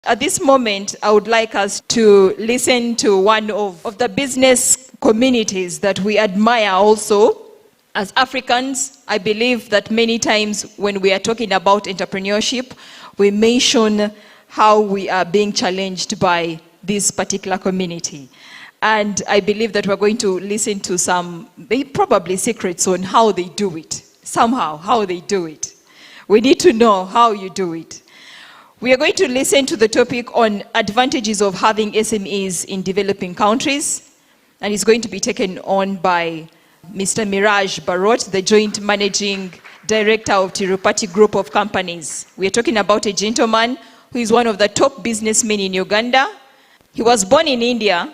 At this moment, I would like us to listen to one of the business communities that we admire also. As Africans, I believe that many times when we are talking about entrepreneurship, we mention how we are being challenged by this particular community. And I believe that we're going to listen to some, probably secrets on how they do it. Somehow, how they do it. We need to know how you do it. We are going to listen to the topic on advantages of having SMEs in developing countries, and it's going to be taken on by Mr.Miraj Barot, the Joint Managing Director of Tirupati Group of Companies. We are talking about a gentleman who is one of the top businessmen in Uganda. He was born in India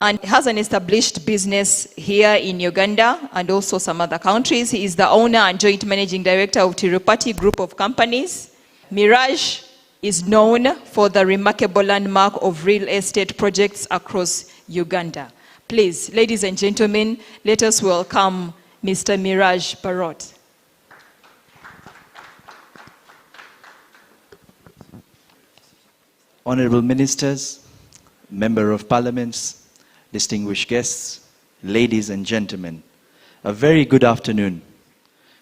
and has an established business here in Uganda and also some other countries. He is the owner and Joint Managing Director of Tirupati Group of Companies. Miraj is known for the remarkable landmark of real estate projects across Uganda. Please, ladies and gentlemen, let us welcome Mr. Miraj Barot. Honorable Ministers, Member of Parliaments, distinguished guests, ladies and gentlemen, a very good afternoon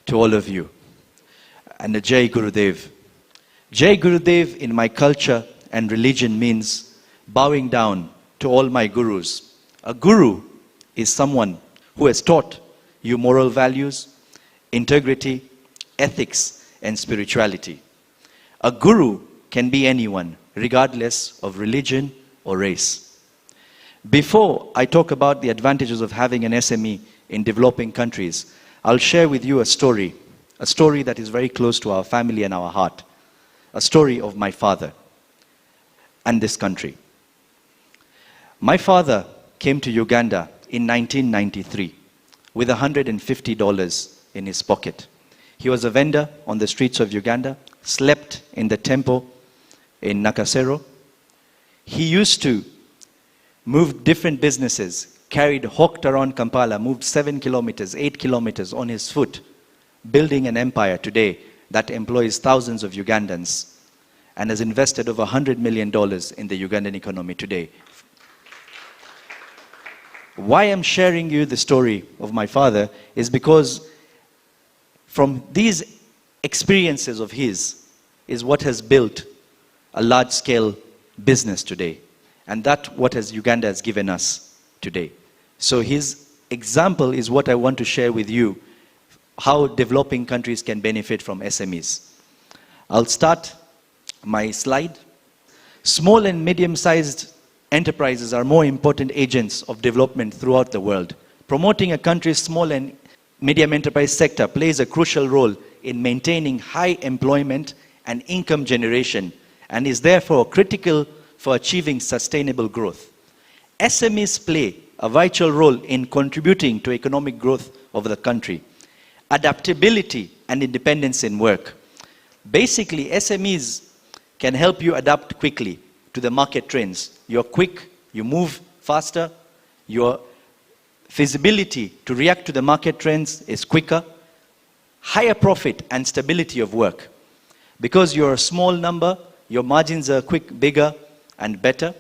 to all of you, and a Jai Gurudev. Jai Gurudev in my culture and religion means bowing down to all my gurus. A guru is someone who has taught you moral values, integrity, ethics, and spirituality. A guru can be anyone, regardless of religion or race. Before I talk about the advantages of having an SME in developing countries, I'll share with you a story that is very close to our family and our heart. A story of my father and this country. My father came to Uganda in 1993 with $150 in his pocket. He was a vendor on the streets of Uganda, slept in the temple in Nakasero. He used to move different businesses, hawked around Kampala, moved 7 kilometers, 8 kilometers on his foot, building an empire today that employs thousands of Ugandans and has invested over $100 million in the Ugandan economy today. Why I'm sharing you the story of my father is because from these experiences of his is what has built a large-scale business today. And that's what Uganda has given us today. So his example is what I want to share with you, how developing countries can benefit from SMEs. I'll start my slide. Small and medium-sized enterprises are more important agents of development throughout the world. Promoting a country's small and medium enterprise sector plays a crucial role in maintaining high employment and income generation and is therefore critical for achieving sustainable growth. SMEs play a vital role in contributing to economic growth of the country. Adaptability and independence in work. Basically, SMEs can help you adapt quickly to the market trends. You're quick, you move faster, your feasibility to react to the market trends is quicker, higher profit and stability of work. Because you're a small number, your margins are bigger and better.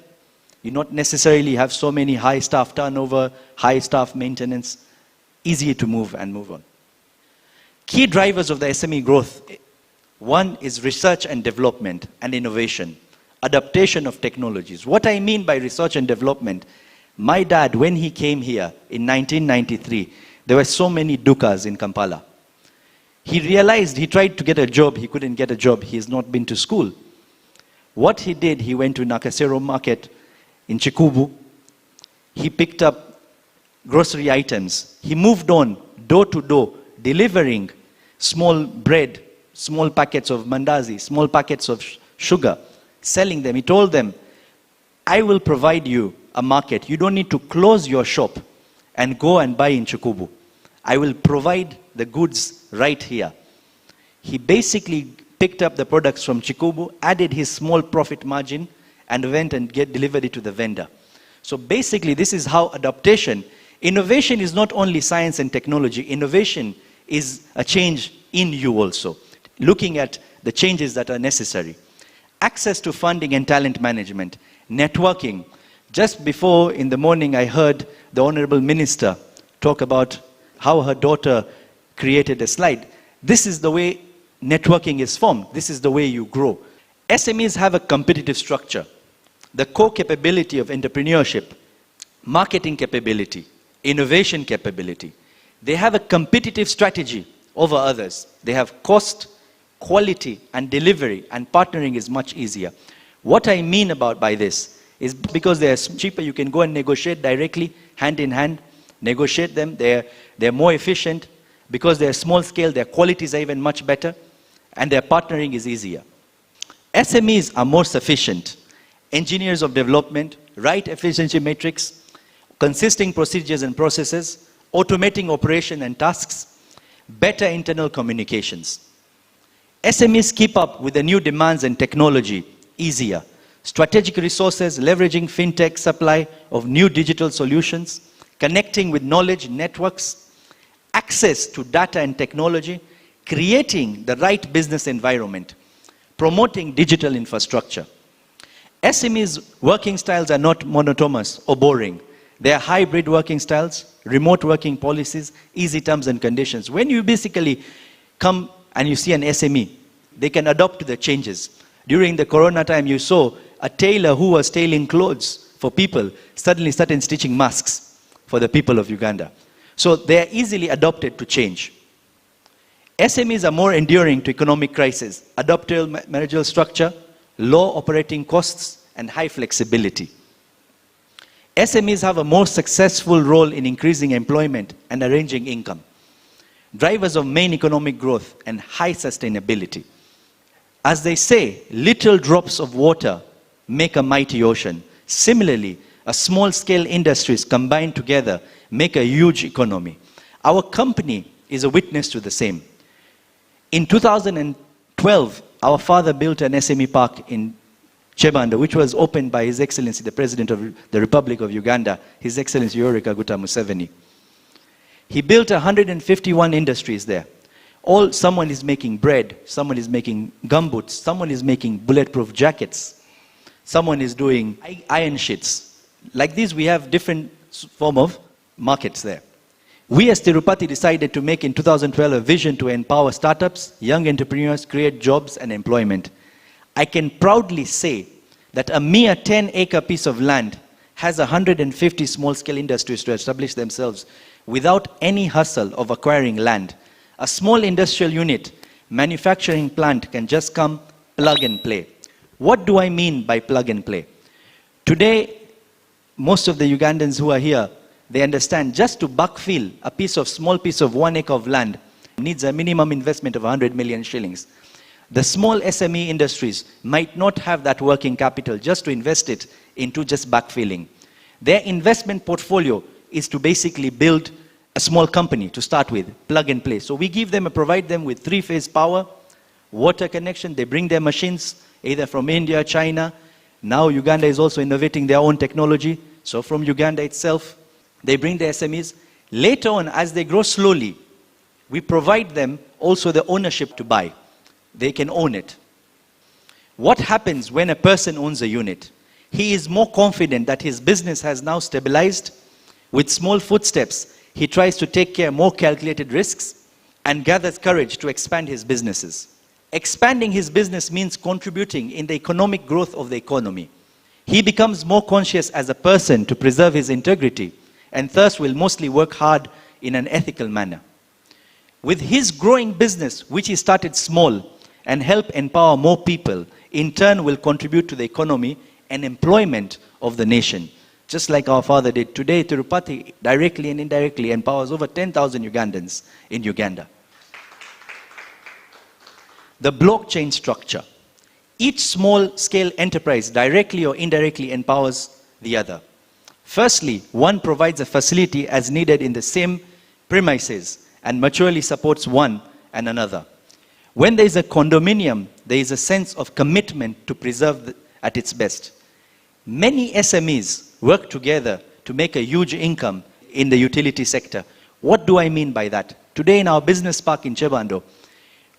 You not necessarily have so many high staff turnover, high staff maintenance, easy to move and move on. Key drivers of the SME growth. One is research and development and innovation, adaptation of technologies. What I mean by research and development, my dad, when he came here in 1993, there were so many dukas in Kampala. He realized he tried to get a job, he couldn't get a job, he has not been to school. What he did, he went to Nakasero market in Chikubu, he picked up grocery items, he moved on door to door, delivering small bread, small packets of mandazi, small packets of sugar, selling them. He told them, I will provide you a market. You don't need to close your shop and go and buy in Chikubu. I will provide the goods right here. He basically picked up the products from Chikubu, added his small profit margin, and went and delivered it to the vendor. So basically, this is how adaptation. Innovation is not only science and technology. Innovation is a change in you also, looking at the changes that are necessary. Access to funding and talent management. Networking. Just before in the morning, I heard the Honorable Minister talk about how her daughter created a slide. This is the way networking is formed. This is the way you grow. SMEs have a competitive structure. The core capability of entrepreneurship, marketing capability, innovation capability. They have a competitive strategy over others. They have cost, quality, and delivery, and partnering is much easier. What I mean by this is because they are cheaper, you can go and negotiate directly, hand in hand, negotiate them. They're more efficient. Because they're small scale, their qualities are even much better, and their partnering is easier. SMEs are more sufficient. Engineers of development, right efficiency matrix, consisting procedures and processes, automating operation and tasks, better internal communications. SMEs keep up with the new demands and technology easier. Strategic resources, leveraging fintech supply of new digital solutions, connecting with knowledge networks, access to data and technology, creating the right business environment, promoting digital infrastructure. SMEs' working styles are not monotonous or boring. They are hybrid working styles, remote working policies, easy terms and conditions. When you basically come and you see an SME, they can adapt to the changes. During the corona time, you saw a tailor who was tailoring clothes for people suddenly started stitching masks for the people of Uganda. So they are easily adapted to change. SMEs are more enduring to economic crisis, adaptable managerial structure, low operating costs, and high flexibility. SMEs have a more successful role in increasing employment and arranging income. Drivers of main economic growth and high sustainability. As they say, little drops of water make a mighty ocean. Similarly, a small-scale industries combined together make a huge economy. Our company is a witness to the same. In 2012, our father built an SME park in Chebanda, which was opened by His Excellency, the President of the Republic of Uganda, His Excellency Yoweri Kaguta Museveni. He built 151 industries there. Someone is making bread, someone is making gumboots, someone is making bulletproof jackets, someone is doing iron sheets. Like this, we have different form of markets there. We as Tirupati decided to make in 2012 a vision to empower startups, young entrepreneurs, create jobs and employment. I can proudly say that a mere 10-acre piece of land has 150 small-scale industries to establish themselves without any hustle of acquiring land. A small industrial unit, manufacturing plant can just come, plug and play. What do I mean by plug and play? Today, most of the Ugandans who are here, they understand just to backfill a small piece of 1 acre of land needs a minimum investment of 100 million shillings. The small SME industries might not have that working capital just to invest it into just backfilling. Their investment portfolio is to basically build a small company to start with, plug and play. So we provide them with 3-phase power, water connection. They bring their machines either from India, China. Now Uganda is also innovating their own technology. So from Uganda itself, they bring the SMEs. Later on, as they grow slowly, we provide them also the ownership to buy. They can own it. What happens when a person owns a unit? He is more confident that his business has now stabilized. With small footsteps, he tries to take care of more calculated risks and gathers courage to expand his businesses. Expanding his business means contributing in the economic growth of the economy. He becomes more conscious as a person to preserve his integrity and thus will mostly work hard in an ethical manner. With his growing business, which he started small, and help empower more people, in turn will contribute to the economy and employment of the nation. Just like our father did. Today, Tirupati directly and indirectly empowers over 10,000 Ugandans in Uganda. The blockchain structure. Each small-scale enterprise directly or indirectly empowers the other. Firstly, one provides a facility as needed in the same premises and maturely supports one and another. When there is a condominium, there is a sense of commitment to preserve at its best. Many SMEs work together to make a huge income in the utility sector. What do I mean by that? Today in our business park in Chebando,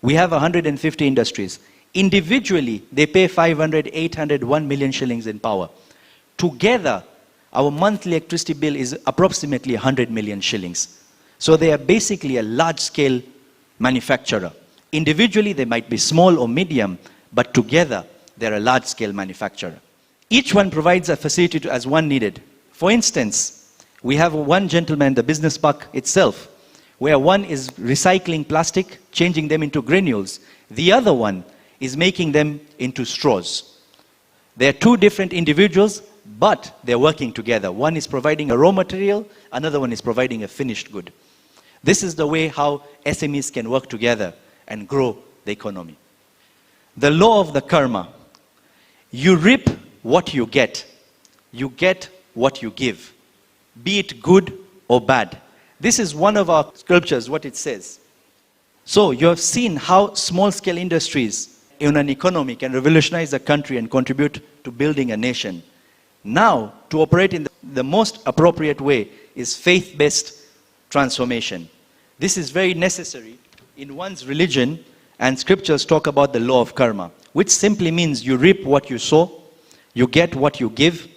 we have 150 industries. Individually, they pay 500, 800, 1 million shillings in power. Together, our monthly electricity bill is approximately 100 million shillings. So they are basically a large-scale manufacturer. Individually, they might be small or medium, but together, they're a large-scale manufacturer. Each one provides a facility as one needed. For instance, we have one gentleman, the business park itself, where one is recycling plastic, changing them into granules. The other one is making them into straws. They're two different individuals, but they're working together. One is providing a raw material, another one is providing a finished good. This is the way how SMEs can work together and grow the economy. The law of the karma. You reap what you get. You get what you give. Be it good or bad. This is one of our scriptures, what it says. So you have seen how small-scale industries in an economy can revolutionize a country and contribute to building a nation. Now, to operate in the most appropriate way is faith-based transformation. This is very necessary in one's religion, and scriptures talk about the law of karma, which simply means you reap what you sow, you get what you give,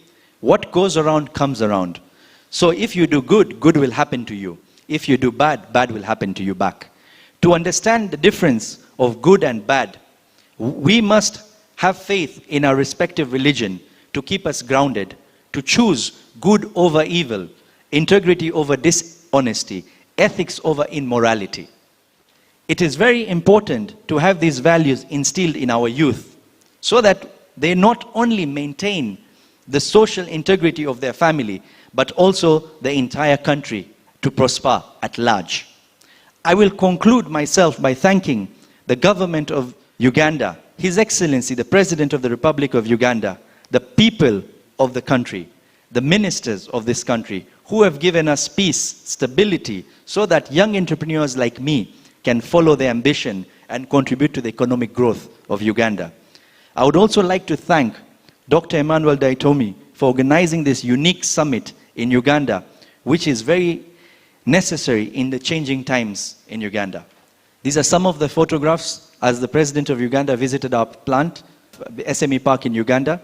what goes around comes around. So if you do good, good will happen to you. If you do bad, bad will happen to you back. To understand the difference of good and bad, we must have faith in our respective religion to keep us grounded, to choose good over evil, integrity over dishonesty, ethics over immorality. It is very important to have these values instilled in our youth so that they not only maintain the social integrity of their family, but also the entire country to prosper at large. I will conclude myself by thanking the government of Uganda, His Excellency, the President of the Republic of Uganda, the people of the country, the ministers of this country, who have given us peace, stability, so that young entrepreneurs like me can follow their ambition and contribute to the economic growth of Uganda. I would also like to thank Dr. Emmanuel Daitomi for organizing this unique summit in Uganda, which is very necessary in the changing times in Uganda. These are some of the photographs as the President of Uganda visited our plant, the SME Park in Uganda.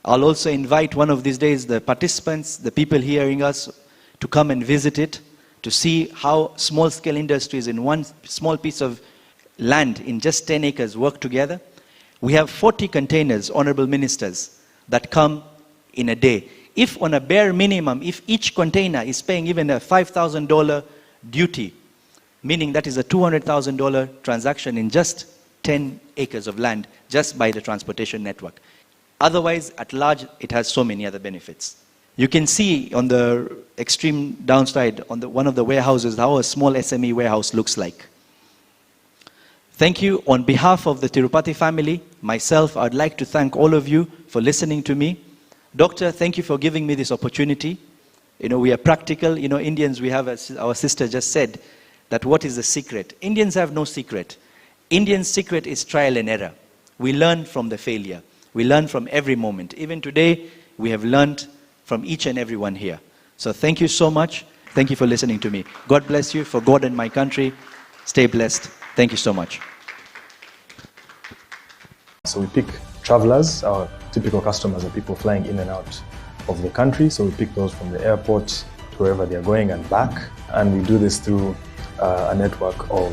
I'll also invite one of these days the participants, the people hearing us, to come and visit it, to see how small-scale industries in one small piece of land in just 10 acres work together. We have 40 containers, honorable ministers, that come in a day. If on a bare minimum, if each container is paying even a $5,000 duty, meaning that is a $200,000 transaction in just 10 acres of land, just by the transportation network. Otherwise, at large, it has so many other benefits. You can see on the extreme downside, on one of the warehouses, how a small SME warehouse looks like. Thank you. On behalf of the Tirupati family, myself, I'd like to thank all of you for listening to me. Doctor, thank you for giving me this opportunity. We are practical. Indians, we have, as our sister just said, that what is the secret? Indians have no secret. Indians' secret is trial and error. We learn from the failure. We learn from every moment. Even today, we have learned from each and every one here. So thank you so much. Thank you for listening to me. God bless you. For God and my country, stay blessed. Thank you so much. So we pick travelers. Our typical customers are people flying in and out of the country. So we pick those from the airport to wherever they're going and back. And we do this through a network of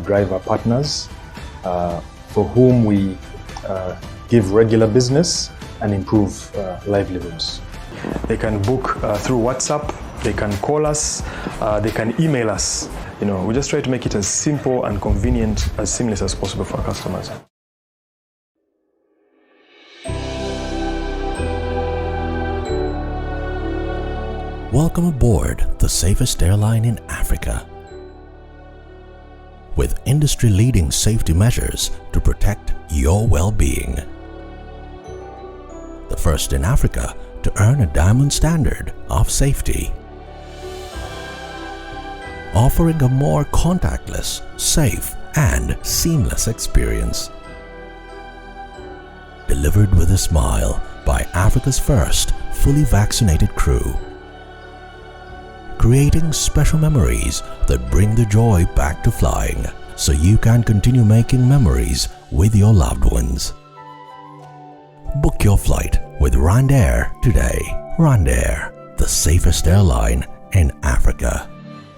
driver partners for whom we give regular business and improve livelihoods. They can book through WhatsApp, they can call us, they can email us. We just try to make it as simple and convenient, as seamless as possible for our customers. Welcome aboard the safest airline in Africa. With industry-leading safety measures to protect your well-being. The first in Africa to earn a diamond standard of safety. Offering a more contactless, safe, and seamless experience. Delivered with a smile by Africa's first fully vaccinated crew. Creating special memories that bring the joy back to flying so you can continue making memories with your loved ones. Book your flight with RwandAir today. RwandAir, the safest airline in Africa.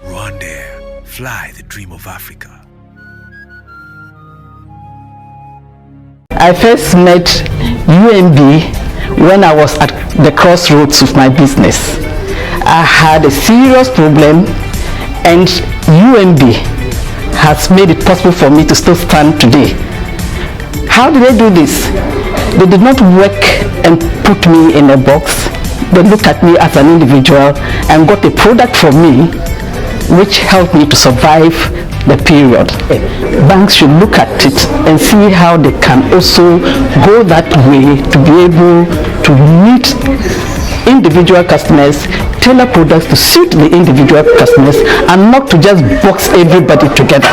RwandAir, fly the dream of Africa. I first met UMB when I was at the crossroads of my business. I had a serious problem, and UMB has made it possible for me to still stand today. How did they do this? They did not work and put me in a box. They looked at me as an individual and got a product from me which helped me to survive the period. Banks should look at it and see how they can also go that way to be able to meet individual customers, tailor products to suit the individual customers, and not to just box everybody together.